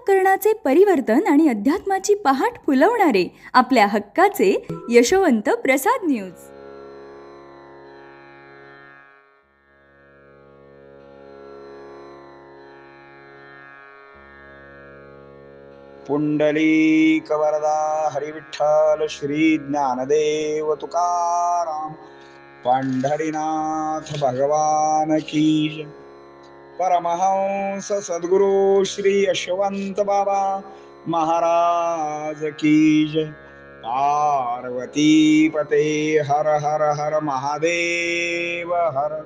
अंतःकरणाचे परिवर्तन आणि अध्यात्माची पहाट फुलवणारे आपल्या हक्काचे यशवंत प्रसाद न्यूज. पुंडलिक वरदा हरिविठ्ठल श्री ज्ञानदेव तुकाराम पंढरीनाथ भगवान की जय. परमहंस सद्गुरु श्री यशवंत बाबा महाराज की जय. पार्वती पते हर हर हर महादेव हर.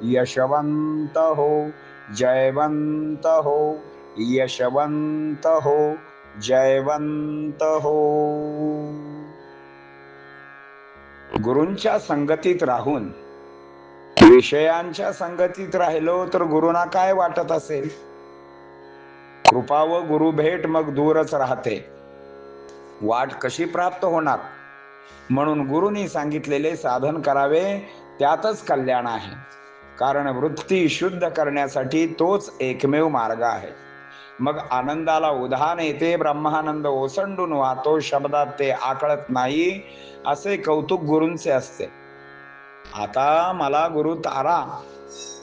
यशवंत हो जयवंत हो, यशवंत हो जयवंत हो. गुरूंच्या संगतीत राहून विषयांच्या संगतीत राहिलो तर गुरुना काय वाटत असेल? कृपा व गुरु भेट मग दूरच राहते. वाट कशी प्राप्त होणार? म्हणून गुरुनी सांगितलेले साधन करावे, त्यातच कल्याण आहे. कारण वृत्ती शुद्ध करण्यासाठी तोच एकमेव मार्ग आहे. मग आनंदाला उधाण येते, ब्रह्मानंद ओसंडून वाहतो, शब्दात ते आकळत नाही, असे कौतुक गुरूंचे असते. आता मला गुरु तारा,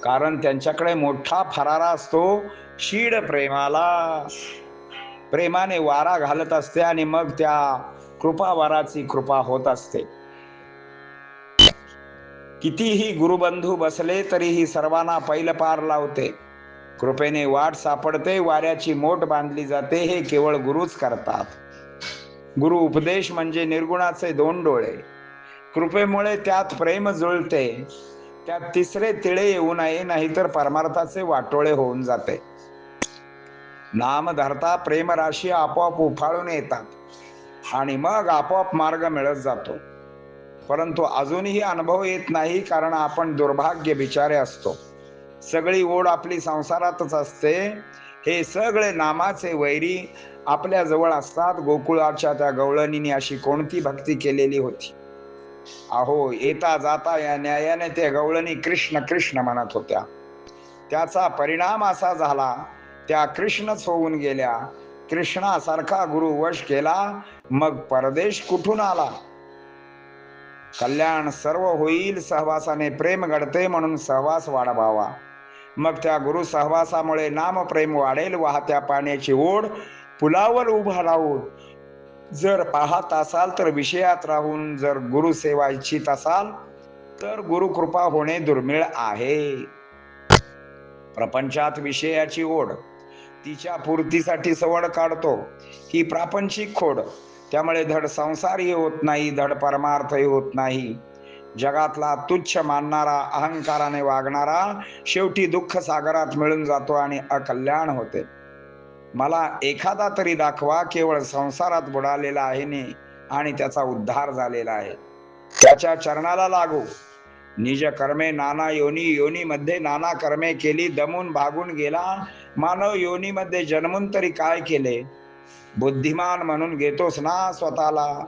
कारण त्यांच्याकडे मोठा फरारा असतो. शीड प्रेमाने वारा घालत असते आणि मग त्या कृपावराची कृपा होत असते. कितीही गुरुबंधू बसले तरीही सर्वांना पैल पार लावते. कृपेने वाट सापडते, वाऱ्याची मोठ बांधली जाते. हे केवळ गुरुच करतात. गुरु उपदेश म्हणजे निर्गुणाचे दोन डोळे. कृपेमुळे त्यात प्रेम जुळते. त्यात तिसरे तिळे येऊ नये, नाहीतर परमार्थाचे वाटोळे होऊन जाते. नाम धरता प्रेम राशी आपोआप उफाळून येतात आणि मग आपोआप मार्ग मिळत जातो. परंतु अजूनही अनुभव येत नाही, कारण आपण दुर्भाग्य बिचारे असतो. सगळी ओढ आपली संसारातच असते. हे सगळे नामाचे वैरी आपल्या जवळ असतात. गोकुळाच्या त्या गवळणीने अशी कोणती भक्ती केलेली होती? अहो, येता जाता या न्यायाने त्या गवळणी कृष्ण कृष्ण म्हणत होत्या. त्याचा परिणाम असा झाला, त्या कृष्णच होऊन गेल्या. कृष्णासारखा गुरु वश केला, मग परदेश कुठून आला? कल्याण सर्व होईल सहवासाने. प्रेम घडते, म्हणून सहवास वाढवावा. मग त्या गुरु सहवासामुळे नाम प्रेम वाढेल. वाहत्या पाण्याची ओढ पुलावर उभा राहून जर पाहत असाल तर विषयात राहून जर गुरु सेवा इच्छित असाल तर गुरु कृपा होणे दुर्मिळ आहे. प्रपंचात विषयाची ओढ तिच्या पूर्तीसाठी सवड काढतो. ही प्रापंचिक खोड. त्यामुळे धड संसारही होत नाही, धड परमार्थही होत नाही. जगातला तुच्छ मानणारा, अहंकाराने वागणारा शेवटी दुःख सागरात मिळून जातो आणि अकल्याण होते. मला एखादा तरी दाखवा केवळ संसारात बुडालेला आहे आणि त्याचा उद्धार झालेला आहे. त्याच्या चरणाला लागू. निज कर्मे नाना योनी, योनीमध्ये नाना कर्मे केली, दमून भागून गेला. मानव योनीमध्ये जन्मून तरी काय केले? बुद्धिमान म्हणून घेतोस ना स्वतःला.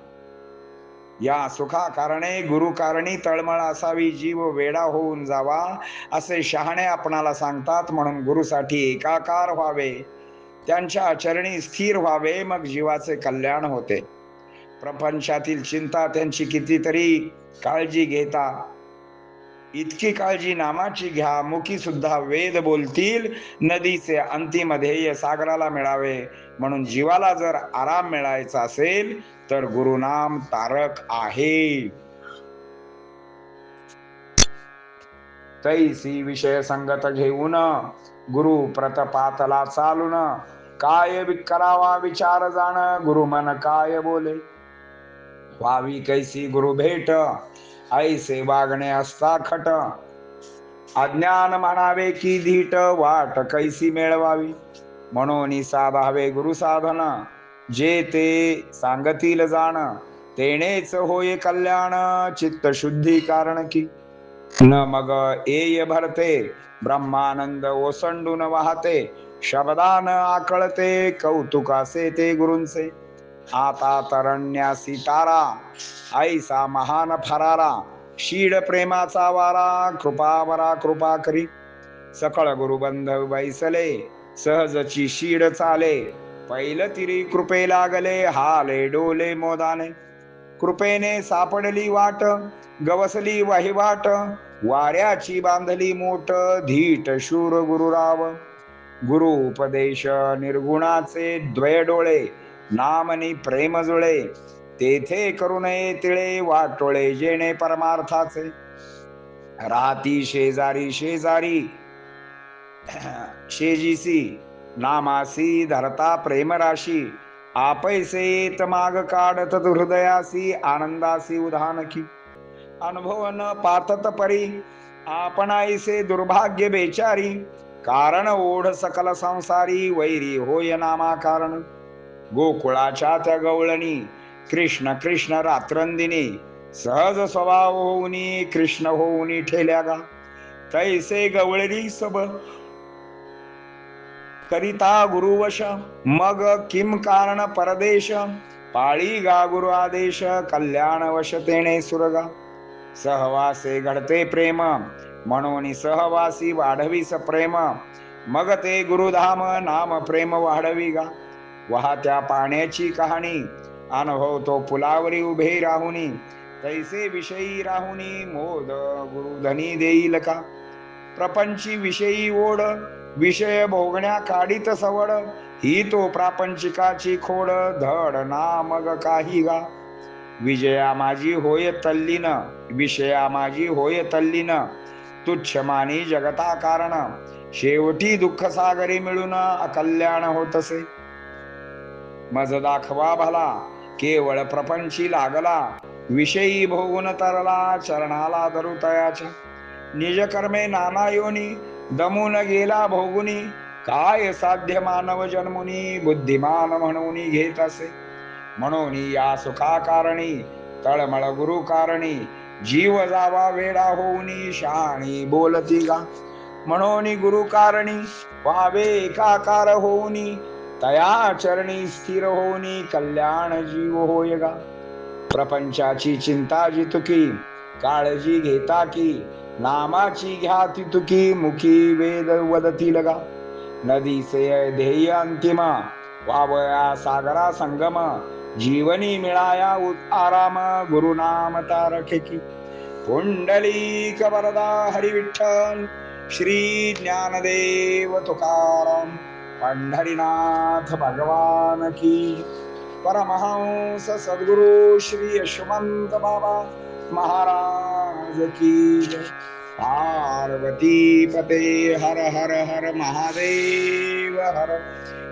या सुखा कारणे गुरु कारणी तळमळ असावी, जीव वेडा होऊन जावा, असे शहाणे आपणाला सांगतात. म्हणून गुरुसाठी एकाकार व्हावे, त्यांच्या चरणी स्थिर व्हावे, मग जीवाचे कल्याण होते. प्रपंचातील चिंता त्यांची कितीतरी काळजी घेता. इतकी काळजी नामाची घ्या, मुखी सुद्धा वेद बोलतील. नदीचे अंतिम ध्येय सागराला मिळावे, म्हणून जीवाला जर आराम मिळायचा असेल तर गुरुनाम तारक आहे. तैसी विषय संगत घेऊन गुरु प्रतपातला चालून, काय करावा विचार जाण, गुरु मन काय बोले. व्हावी कैसी गुरु भेट, ऐसे वागणे असता खट. अज्ञान म्हणावे की धीट, वाट कैसी मिळवावी. म्हणून साधावे गुरु साधन, जे ते सांगतील जाण. तेनेच होय कल्याण, चित्त शुद्धी कारण की. न मग एय भरते, ब्रह्मानंद ओसंडून वाहते. शब्दान आकळते, कौतुकासे ते गुरूंचे. आता तरण्यासी तारा, ऐसा महान फरारा. शीड प्रेमाचा वारा, कृपावरा कृपा करी. सकळ गुरुबंध बैसले, सहजची शीड चाले. पैल तिरी कृपे लागले हाले डोले मोदाने. कृपेने सापडली वाट गवसली वहिवाट. वाऱ्याची बांधली मोठ धीट शूर गुरुराव. गुरु उपदेश निर्गुणाचे द्वय डोळे. नामनी प्रेम जुळे तेथे करू नये तिळे. वाटोळे जेणे परमार्थाचे. राहती शेजारी शेजारी शेजीसी. नामासी धरता प्रेमराशी. आपैसे येत माग काढत हृदयासी. आनंदासी उधानकी. अनुभव न पातत परी. आपणाईसे दुर्भाग्य बेचारी. कारण ओढ सकल संसारी. वैरी होय नामा कारण. गोकुळाच्या त्या गवळणी कृष्ण कृष्ण रात्रंदिनी. सहज स्वभाव होऊनी कृष्ण होऊनी ठेल्या गा. तैसे गवळणी सब करिता गुरुवश. मग किम कारण परदेश. पाळी गा गुरु आदेश. कल्याण वश तेणे सुरगा. सहवासे घडते प्रेम म्हणून सहवासी वाढवीस प्रेम. मग ते गुरुधाम नाम प्रेम वाढवी गा. वाहत्या पाण्याची कहाणी अनुभवतो पुलावरी उभे राहुनी. तैसे विषयी राहुनी मोद गुरुधनी देईल का. प्रपंची विषयी ओढ विषय भोगण्या काढीत सवड. ही तो प्रापंचिकाची खोड धड ना मग काही गा. विजया माझी होय तल्लीन विषया माझी होय तल्लीन. तुच्छ मानी जगता कारण. शेवटी दुःख सागरी मिळून अकल्याण होतसे. मज दाखवा भला केवळ प्रपंची लागला. विषयी भोगून तरला चरणाला धरुतयाच्या. निज कर्मे नाना योनी दमून गेला भोगुनी. काय साध्य मानव जन्मुनी बुद्धिमान म्हणून घेत असे. म्हणून या सुखा कारणी तळमळ गुरु कारणी. जीव जावा वेडा होऊनी शहाणी बोलती गा. म्हणून गुरु कारणी व्हावे एकाकार होऊनी. तया चरणी स्थिर होऊनी कल्याण जीव होय गा. प्रपंचाची चिंता जितुकी काळजी घेता की. नामाची घ्या तितुकी मुखी वेद वदती लगा. नदीचे ध्येय अंतिम वावया सागरा संगम. जीवनी मिळाया आराम गुरुनाम तारखे की. पुंडलिक वरदा हरी विठ्ठल श्री ज्ञानदेव तुकाराम. पंढरीनाथ भगवान की. परमहंस सद्गुरु श्री यशवंत बाबा महाराज की. पार्वती पते हर हर हर महादेव हर.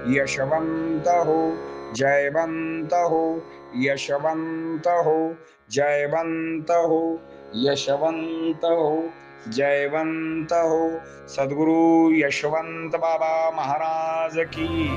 यशवंत हो जयवंत हो यशवंत हो जयवंत हो यशवंत हो जयवंत हो. सद्गुरु यशवंत बाबा महाराज की.